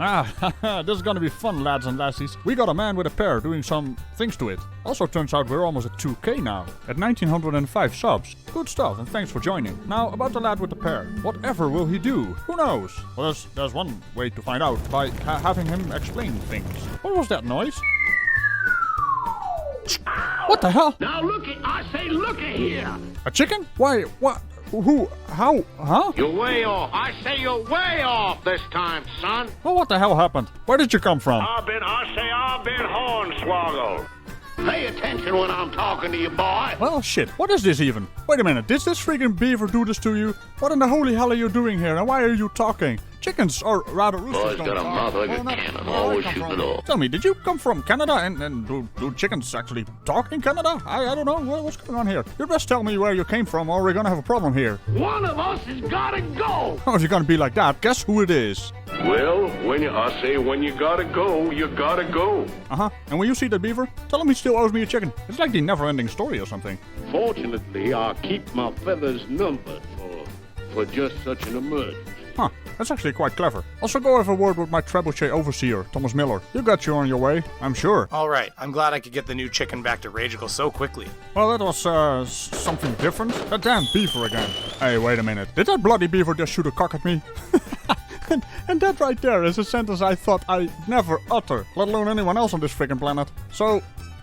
Ah, this is gonna be fun, lads and lassies. We got a man with a pear doing some things to it. Also turns out we're almost at 2K now, at 1905 subs. Good stuff, and thanks for joining. Now, about the lad with the pear. Whatever will he do? Who knows? Well, there's one way to find out, by having him explain things. What was that noise? What the hell? Now look at here. A chicken? Why, what? Who? How? Huh? You're way off. I say you're way off this time, son. Oh, what the hell happened? Where did you come from? I've been hornswoggled. Pay attention when I'm talking to you, boy. Well, shit. What is this even? Wait a minute. Did this freaking beaver do this to you? What in the holy hell are you doing here? And why are you talking? Chickens, or rather roosters, Boy's don't got a talk. mouth like a Well, cannon, where I always come shooting from. it off. Tell me, did you come from Canada? And do chickens actually talk in Canada? I don't know. What's going on here? You best tell me where you came from, or we're gonna have a problem here. One of us has gotta go. Oh, if you're gonna be like that, guess who it is? Well, when you gotta go, you gotta go. Uh-huh. And when you see the beaver, tell him he still owes me a chicken. It's like the never-ending story or something. Fortunately, I keep my feathers numbered for just such an emergency. Huh, that's actually quite clever. Also go have a word with my trebuchet overseer, Thomas Miller. He'll get you on your way, I'm sure. Alright, I'm glad I could get the new chicken back to Ragical so quickly. Well, that was, something different. That damn beaver again. Hey, wait a minute. Did that bloody beaver just shoot a cock at me? and that right there is a sentence I thought I'd never utter, let alone anyone else on this freaking planet. So,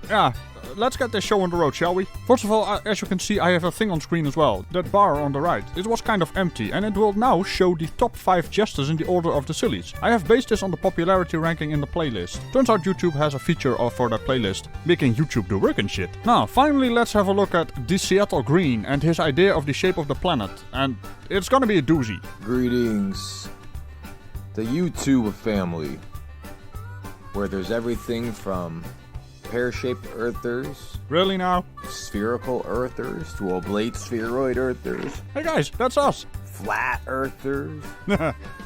yeah, let's get this show on the road, shall we? First of all, as you can see, I have a thing on screen as well. That bar on the right. It was kind of empty, and it will now show the top 5 jesters in the order of the sillies. I have based this on the popularity ranking in the playlist. Turns out YouTube has a feature for that playlist, making YouTube do work and shit. Now, finally, let's have a look at TheSeattlegreen and his idea of the shape of the planet. And it's gonna be a doozy. Greetings, the YouTube family, where there's everything from pear-shaped earthers, Really now? spherical earthers, to oblate spheroid earthers, Hey guys, that's us. flat earthers,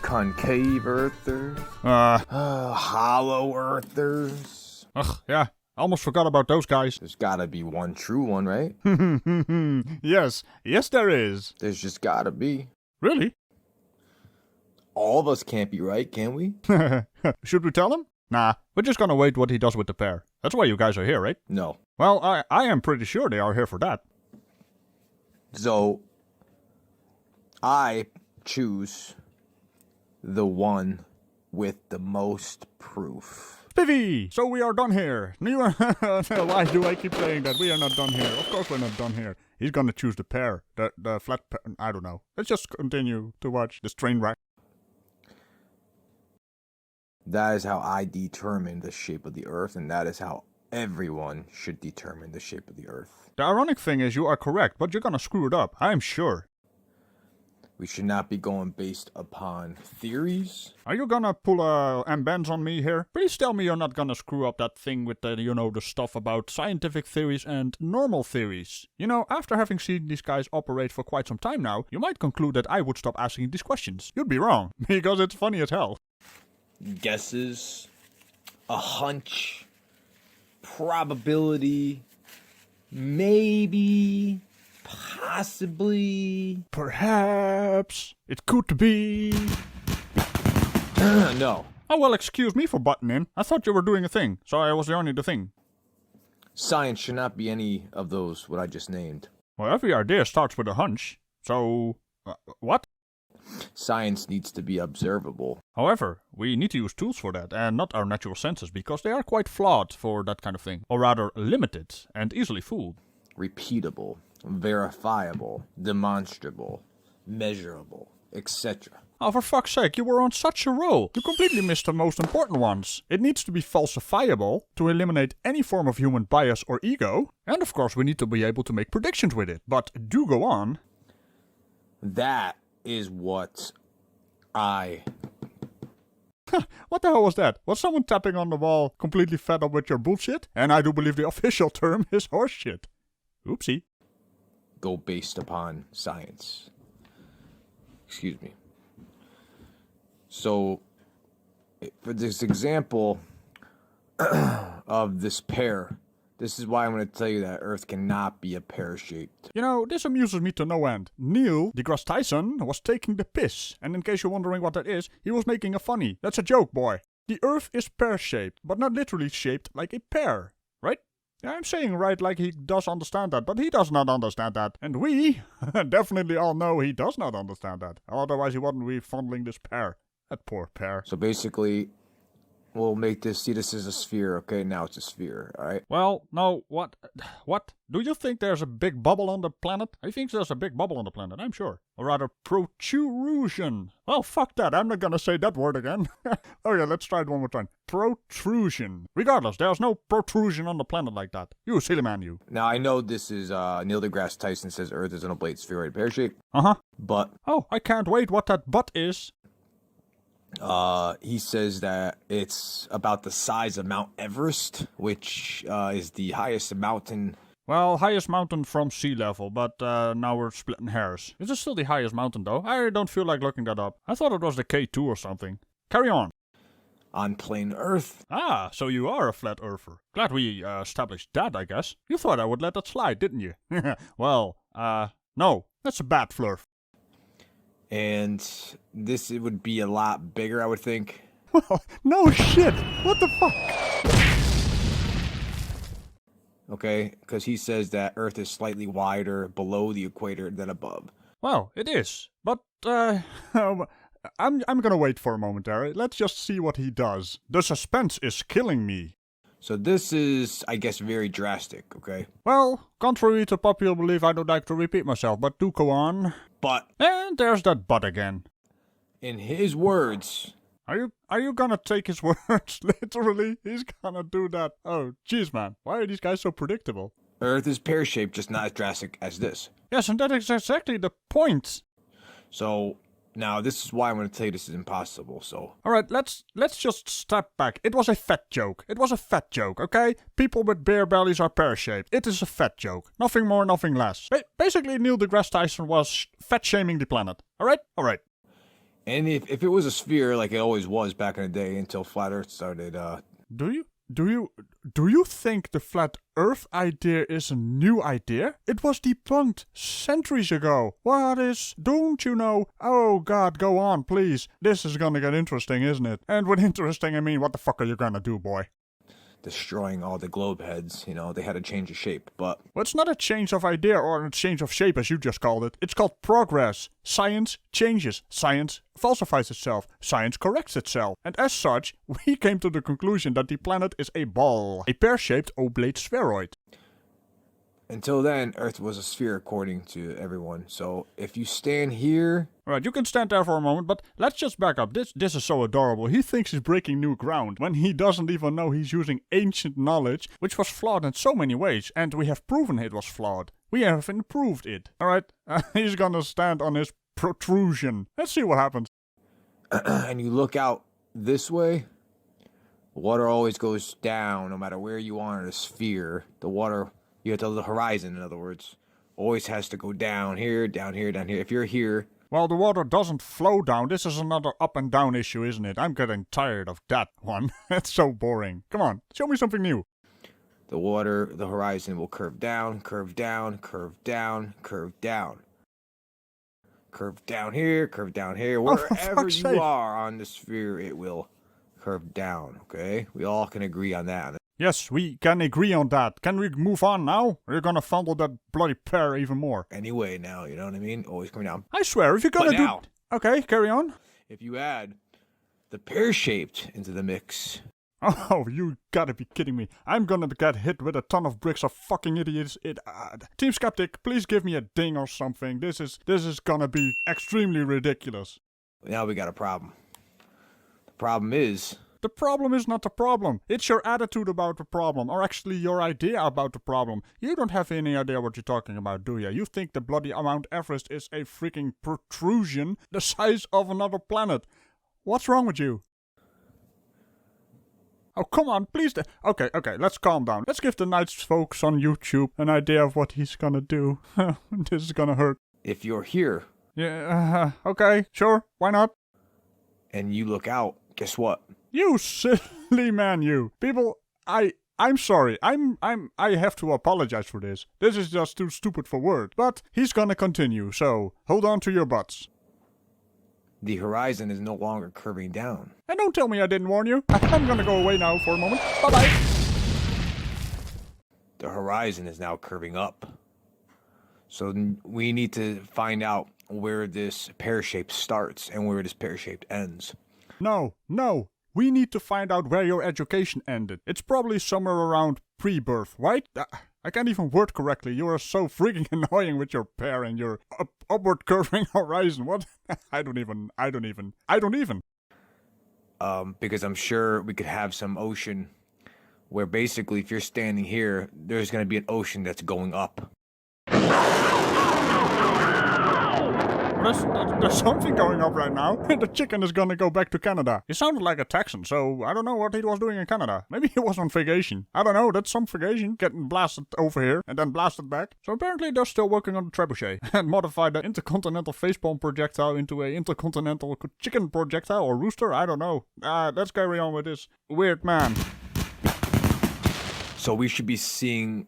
concave earthers, Ugh, hollow earthers. yeah. I almost forgot about those guys. There's gotta be one true one, right? Yes, there is. There's just gotta be. Really? All of us can't be right, can we? Should we tell him? Nah, we're just gonna wait what he does with the pear. That's why you guys are here, right? No. Well, I am pretty sure they are here for that. So, I choose the one with the most proof. Pivi! So we are done here. Why do I keep saying that? We are not done here. Of course we're not done here. He's gonna choose the pear. The flat pear. I don't know. Let's just continue to watch this train wreck. That is how I determine the shape of the Earth, and that is how everyone should determine the shape of the Earth. The ironic thing is you are correct, but you're gonna screw it up. I am sure. We should not be going based upon theories. Are you gonna pull M-bands on me here? Please tell me you're not gonna screw up that thing with the, the stuff about scientific theories and normal theories. You know, after having seen these guys operate for quite some time now, you might conclude that I would stop asking these questions. You'd be wrong, because it's funny as hell. Guesses, a hunch, probability, maybe, possibly, Perhaps it could be. no. Oh well, excuse me for butting in. I thought you were doing a thing, so I was only the thing. Science should not be any of those what I just named. Well, every idea starts with a hunch. So, what? Science needs to be observable. However, we need to use tools for that, and not our natural senses, because they are quite flawed for that kind of thing. Or rather, limited and easily fooled. Repeatable, verifiable, demonstrable, measurable, etc. Oh, for fuck's sake, you were on such a roll. You completely missed the most important ones. It needs to be falsifiable to eliminate any form of human bias or ego. And of course, we need to be able to make predictions with it. But do go on. That is what I... What the hell was that? Was someone tapping on the wall, completely fed up with your bullshit? And I do believe the official term is horseshit. Oopsie. go based upon science. Excuse me. So, for this example of this pear This is why I'm going to tell you that Earth cannot be a pear-shaped. You know, this amuses me to no end. Neil deGrasse Tyson was taking the piss, and in case you're wondering what that is, he was making a funny. That's a joke, boy. The Earth is pear-shaped, but not literally shaped like a pear, right? Yeah, I'm saying right like he does understand that, but he does not understand that. And we definitely all know he does not understand that. Otherwise he wouldn't be fondling this pear. That poor pear. So basically, we'll make this, see this as a sphere, okay? Now it's a sphere, alright? Well, no, what? What? Do you think there's a big bubble on the planet? I think there's a big bubble on the planet, I'm sure. Or rather, protrusion. Well, fuck that, I'm not gonna say that word again. Oh yeah, let's try it one more time. Protrusion. Regardless, there's no protrusion on the planet like that. You silly man, you. Now, I know this is, Neil deGrasse Tyson says Earth is an oblate spheroid pear-shape. Uh-huh. But... Oh, I can't wait what that but is. He says that it's about the size of Mount Everest, which is the highest mountain. Well, highest mountain from sea level, but now we're splitting hairs. Is it still the highest mountain though? I don't feel like looking that up. I thought it was the K2 or something. Carry on. On plain Earth. Ah, so you are a flat earther. Glad we established that, I guess. You thought I would let that slide, didn't you? Well, no. That's a bad flirt. And this, it would be a lot bigger, I would think. Well, no shit! What the fuck? Okay, because he says that Earth is slightly wider below the equator than above. Well, it is. But, I'm gonna wait for a moment, Harry. Let's just see what he does. The suspense is killing me. So this is, I guess, very drastic, okay? Well, contrary to popular belief, I don't like to repeat myself, but do go on. But... And there's that but again. In his words... Are you gonna take his words literally? He's gonna do that. Oh, jeez, man. Why are these guys so predictable? Earth is pear-shaped, just not as drastic as this. Yes, and that is exactly the point. So... Now, this is why I'm going to tell you this is impossible, so... Alright, let's just step back. It was a fat joke. It was a fat joke, okay? People with bear bellies are pear-shaped. It is a fat joke. Nothing more, nothing less. Basically, Neil deGrasse Tyson was fat-shaming the planet. Alright? Alright. And if it was a sphere, like it always was back in the day, until Flat Earth started, Do you think the flat Earth idea is a new idea? It was debunked centuries ago. Don't you know? Oh god, go on, please. This is gonna get interesting, isn't it? And with interesting, I mean, what the fuck are you gonna do, boy? Destroying all the globe heads, you know, they had to change of shape, but... Well, it's not a change of idea or a change of shape, as you just called it. It's called progress. Science changes. Science falsifies itself. Science corrects itself. And as such, we came to the conclusion that the planet is a ball. A pear-shaped oblate spheroid. Until then, Earth was a sphere according to everyone. So, if you stand here... Right, you can stand there for a moment, but let's just back up. This is so adorable. He thinks he's breaking new ground, when he doesn't even know he's using ancient knowledge, which was flawed in so many ways, and we have proven it was flawed. We have improved it. Alright, he's gonna stand on his protrusion. Let's see what happens. And you look out this way, water always goes down, no matter where you are in a sphere. The water... You have to the horizon, in other words. Always has to go down here, down here, down here. If you're here... Well, the water doesn't flow down. This is another up and down issue, isn't it? I'm getting tired of that one. It's so boring. Come on, show me something new. The horizon will curve down, curve down, curve down, curve down. Curve down here, curve down here. Wherever you are on the sphere, it will curve down, okay? We all can agree on that. Yes, we can agree on that. Can we move on now? Or are you gonna fondle that bloody pear even more? Anyway, now, you know what I mean? Always coming down. I swear, if you're gonna do... Okay, carry on. If you add the pear-shaped into the mix... Oh, you gotta be kidding me. I'm gonna get hit with a ton of bricks of fucking idiots. Team Skeptic, please give me a ding or something. This is gonna be extremely ridiculous. Now we got a problem. The problem is... The problem is not the problem. It's your attitude about the problem, or actually your idea about the problem. You don't have any idea what you're talking about, do you? You think the bloody Mount Everest is a freaking protrusion the size of another planet. What's wrong with you? Oh, come on, please. Okay, let's calm down. Let's give the nice folks on YouTube an idea of what he's gonna do. This is gonna hurt. If you're here... Yeah, okay, sure, why not? And you look out, guess what? You silly man, you. People, I I'm sorry. I have to apologize for this. This is just too stupid for words. But he's gonna continue, so hold on to your butts. The horizon is no longer curving down. And don't tell me I didn't warn you. I'm gonna go away now for a moment. Bye-bye. The horizon is now curving up. So we need to find out where this pear-shape starts and where this pear-shaped ends. No. We need to find out where your education ended. It's probably somewhere around pre-birth, right? I can't even word correctly. You are so freaking annoying with your pear and your upward curving horizon. What? I don't even. Because I'm sure we could have some ocean where basically if you're standing here, there's going to be an ocean that's going up. There's something going up right now. The chicken is gonna go back to Canada. He sounded like a Texan, so I don't know what he was doing in Canada. Maybe he was on vacation. I don't know, that's some vacation. Getting blasted over here and then blasted back. So apparently they're still working on the trebuchet. And modified the intercontinental facepalm projectile into a intercontinental chicken projectile or rooster. I don't know. Let's carry on with this weird man. So we should be seeing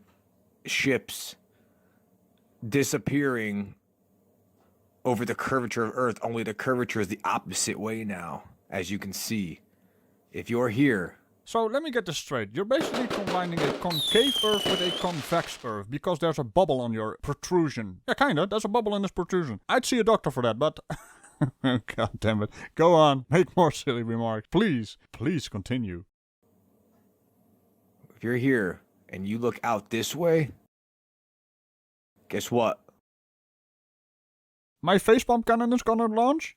ships disappearing over the curvature of Earth, only the curvature is the opposite way now, as you can see. If you're here... So let me get this straight. You're basically combining a concave Earth with a convex Earth, because there's a bubble on your protrusion. Yeah, kinda. There's a bubble in this protrusion. I'd see a doctor for that, but... God damn it. Go on. Make more silly remarks. Please. Please continue. If you're here, and you look out this way... Guess what? My facepalm cannon is gonna launch?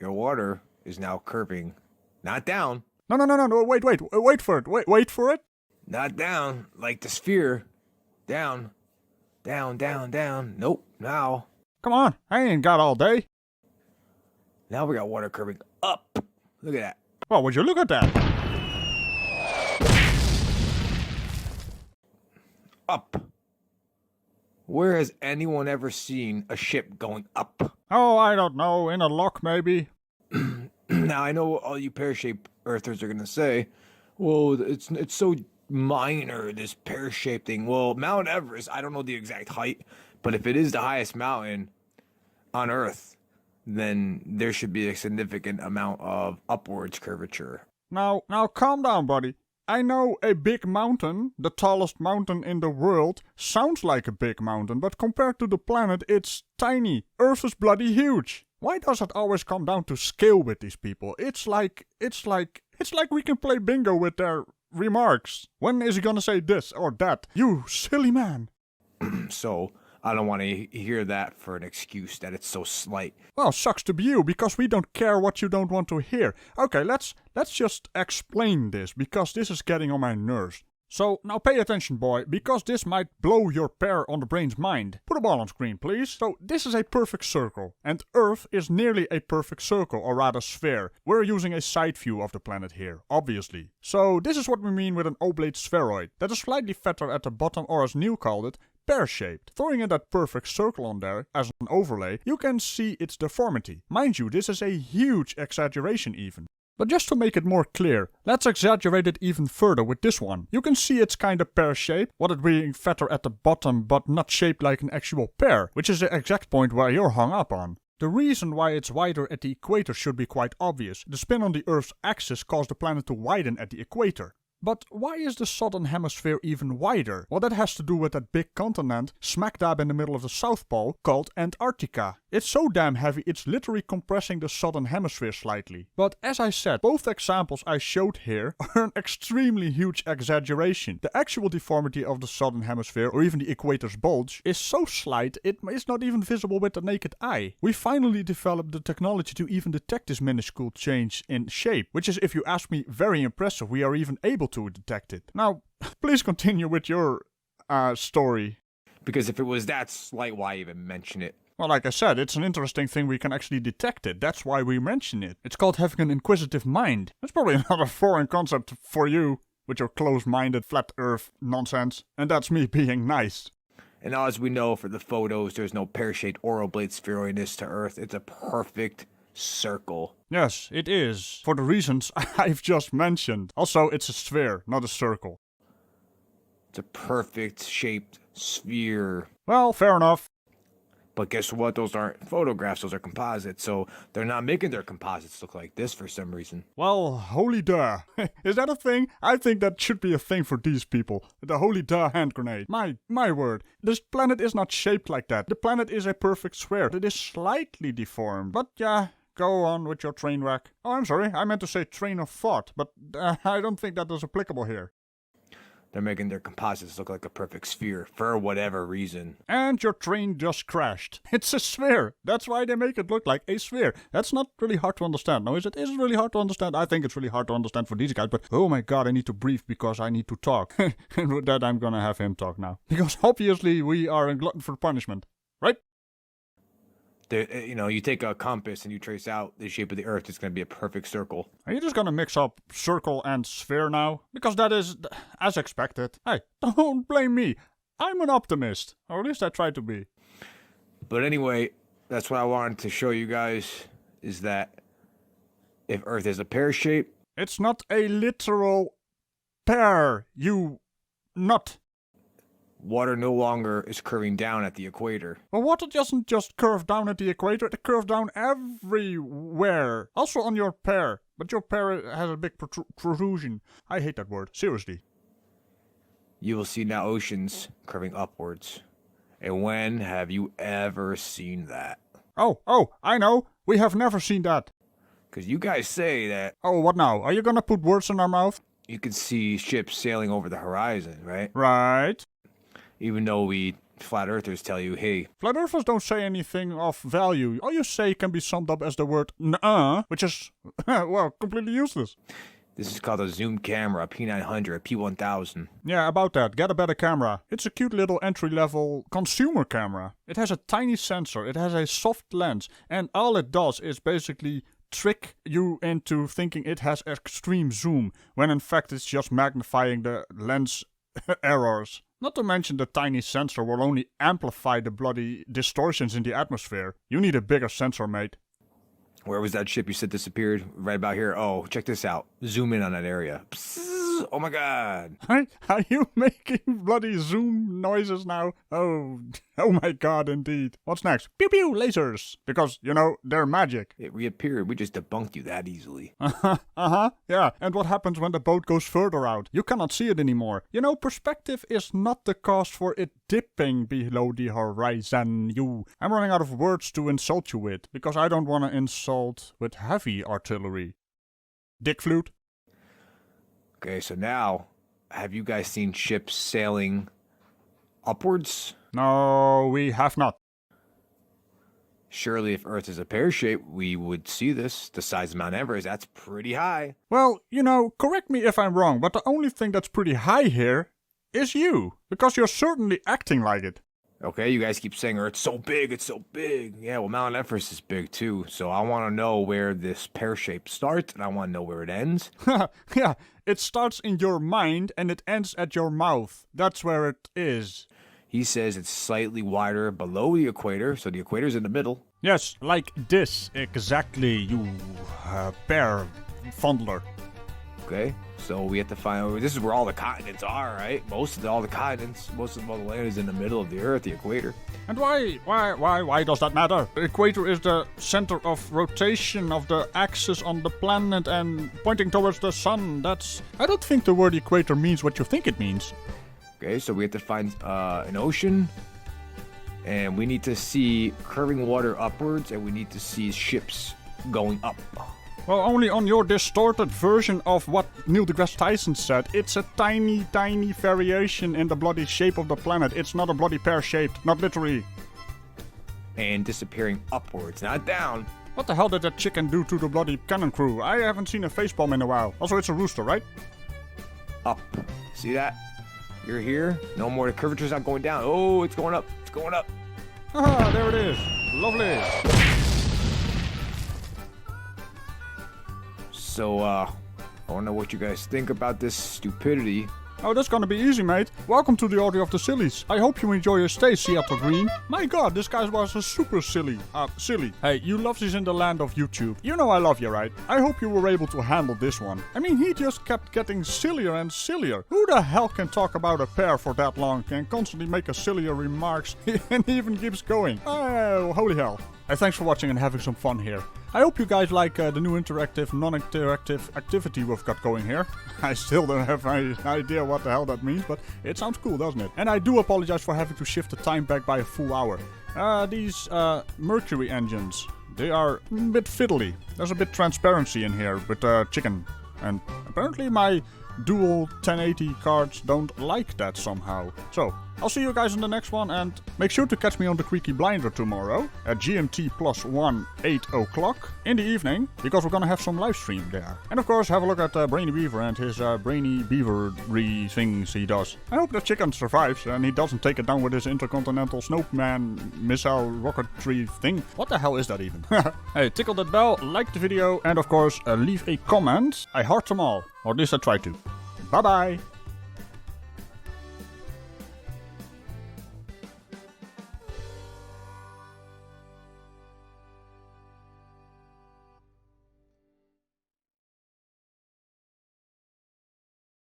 Your water is now curving. Not down. No, wait for it. Wait for it. Not down, like the sphere. Down. Down. Nope, now. Come on, I ain't got all day. Now we got water curving up. Look at that. Well, would you look at that? Up. Where has anyone ever seen a ship going up? Oh, I don't know. In a lock, maybe. Now, I know all you pear-shaped earthers are going to say, well, it's so minor, this pear-shaped thing. Well, Mount Everest, I don't know the exact height, but if it is the highest mountain on Earth, then there should be a significant amount of upwards curvature. Now calm down, buddy. I know a big mountain, the tallest mountain in the world, sounds like a big mountain, but compared to the planet, it's tiny. Earth is bloody huge. Why does it always come down to scale with these people? It's like we can play bingo with their remarks. When is he gonna say this or that? You silly man. So, I don't want to hear that for an excuse that it's so slight. Well, sucks to be you, because we don't care what you don't want to hear. Okay, let's just explain this, because this is getting on my nerves. So, now pay attention, boy, because this might blow your pear on the brain's mind. Put a ball on screen, please. So, this is a perfect circle, and Earth is nearly a perfect circle, or rather sphere. We're using a side view of the planet here, obviously. So, this is what we mean with an oblate spheroid, that is slightly fatter at the bottom, or as Neil called it, pear-shaped. Throwing in that perfect circle on there as an overlay, you can see its deformity. Mind you, this is a huge exaggeration even. But just to make it more clear, let's exaggerate it even further with this one. You can see it's kinda pear-shaped, what it being fatter at the bottom but not shaped like an actual pear, which is the exact point where you're hung up on. The reason why it's wider at the equator should be quite obvious. The spin on the Earth's axis caused the planet to widen at the equator. But why is the southern hemisphere even wider? Well, that has to do with that big continent smack dab in the middle of the South Pole called Antarctica. It's so damn heavy it's literally compressing the southern hemisphere slightly. But as I said, both examples I showed here are an extremely huge exaggeration. The actual deformity of the southern hemisphere, or even the equator's bulge, is so slight it is not even visible with the naked eye. We finally developed the technology to even detect this minuscule change in shape, which is, if you ask me, very impressive. We are even able to detect it. Now, please continue with your story. Because if it was that slight, why even mention it? Well, like I said, it's an interesting thing we can actually detect it. That's why we mention it. It's called having an inquisitive mind. That's probably another foreign concept for you, with your closed-minded flat earth nonsense. And that's me being nice. And as we know for the photos, there's no pear-shaped or oblate spheroidness to Earth. It's a perfect circle. Yes, it is. For the reasons I've just mentioned. Also, it's a sphere, not a circle. It's a perfect shaped sphere. Well, fair enough. But guess what? Those aren't photographs, those are composites. So they're not making their composites look like this for some reason. Well, holy duh. Is that a thing? I think that should be a thing for these people. The holy duh hand grenade. My word. This planet is not shaped like that. The planet is a perfect sphere. It is slightly deformed. But yeah, go on with your train wreck. Oh, I'm sorry. I meant to say train of thought. But I don't think that is applicable here. They're making their composites look like a perfect sphere for whatever reason. And your train just crashed. It's a sphere. That's why they make it look like a sphere. That's not really hard to understand. No, is it? Is it really hard to understand? I think it's really hard to understand for these guys. But oh my god, I need to breathe because I need to talk. And with that, I'm gonna have him talk now. Because obviously we are a glutton for punishment. Right? You take a compass and you trace out the shape of the Earth, it's going to be a perfect circle. Are you just gonna mix up circle and sphere now? Because that is as expected. Hey, don't blame me. I'm an optimist. Or at least I try to be. But anyway, that's what I wanted to show you guys, is that if Earth is a pear shape... It's not a literal pear, you nut. Water no longer is curving down at the equator. Well, water doesn't just curve down at the equator, it curves down everywhere. Also on your pear. But your pear has a big protrusion. I hate that word, seriously. You will see now oceans curving upwards. And when have you ever seen that? Oh, I know. We have never seen that. Because you guys say that... Oh, what now? Are you gonna put words in our mouth? You can see ships sailing over the horizon, right? Right. Even though we flat earthers tell you, hey... Flat earthers don't say anything of value. All you say can be summed up as the word nuh-uh, which is, well, completely useless. This is called a zoom camera, a P900, a P1000. Yeah, about that. Get a better camera. It's a cute little entry-level consumer camera. It has a tiny sensor, it has a soft lens, and all it does is basically trick you into thinking it has extreme zoom, when in fact it's just magnifying the lens errors. Not to mention the tiny sensor will only amplify the bloody distortions in the atmosphere. You need a bigger sensor, mate. Where was that ship you said disappeared? Right about here. Oh, check this out. Zoom in on that area. Psst, oh my god. Are you making bloody zoom noises now? Oh my god, indeed. What's next? Pew pew lasers. Because, they're magic. It reappeared. We just debunked you that easily. Yeah. And what happens when the boat goes further out? You cannot see it anymore. Perspective is not the cause for it dipping below the horizon. I'm running out of words to insult you with. Because I don't want to insult with heavy artillery. Dick flute. Okay, so now, have you guys seen ships sailing upwards? No, we have not. Surely if Earth is a pear shape, we would see this. The size of Mount Everest, that's pretty high. Well, correct me if I'm wrong, but the only thing that's pretty high here is you. Because you're certainly acting like it. Okay, you guys keep saying Earth's so big, it's so big. Yeah, well, Mount Everest is big too. So I want to know where this pear shape starts, and I want to know where it ends. Yeah, it starts in your mind, and it ends at your mouth. That's where it is. He says it's slightly wider below the equator, so the equator's in the middle. Yes, like this, exactly, you pear fondler. Okay, so we have to find, this is where all the continents are, right? Most of all the land is in the middle of the Earth, the equator. And why does that matter? The equator is the center of rotation of the axis on the planet and pointing towards the sun. I don't think the word equator means what you think it means. Okay, so we have to find an ocean, and we need to see curving water upwards, and we need to see ships going up. Well, only on your distorted version of what Neil deGrasse Tyson said. It's a tiny, tiny variation in the bloody shape of the planet. It's not a bloody pear-shaped, not literally. And disappearing upwards, not down. What the hell did that chicken do to the bloody cannon crew? I haven't seen a facepalm in a while. Also, it's a rooster, right? Up. See that? You're here. No more. The curvature's not going down. Oh, it's going up. It's going up. Ah, there it is. Lovely. So, I don't know what you guys think about this stupidity, Oh, that's gonna be easy, mate. Welcome to the Order of the Sillies. I hope you enjoy your stay, Seattle Green. My god, this guy was a super silly. Silly. Hey, you lovesies in the land of YouTube. You know I love you, right? I hope you were able to handle this one. I mean, he just kept getting sillier and sillier. Who the hell can talk about a pear for that long, can constantly make a sillier remarks, and he even keeps going? Oh, holy hell. Hey, thanks for watching and having some fun here. I hope you guys like the new interactive, non-interactive activity we've got going here. I still don't have any idea what the hell that means, but it sounds cool, doesn't it? And I do apologize for having to shift the time back by a full hour. These Mercury engines, they are a bit fiddly. There's a bit transparency in here with chicken. And apparently my dual 1080 cards don't like that somehow. So, I'll see you guys in the next one, and make sure to catch me on the Creaky Blinder tomorrow at GMT +1, 8 o'clock in the evening, because we're gonna have some live stream there. And of course, have a look at Brainy Beaver and his brainy beavery things he does. I hope the chicken survives and he doesn't take it down with his intercontinental snowman missile rocketry thing. What the hell is that even? Hey, tickle that bell, like the video, and of course, leave a comment. I heart them all, or at least I try to. Bye bye!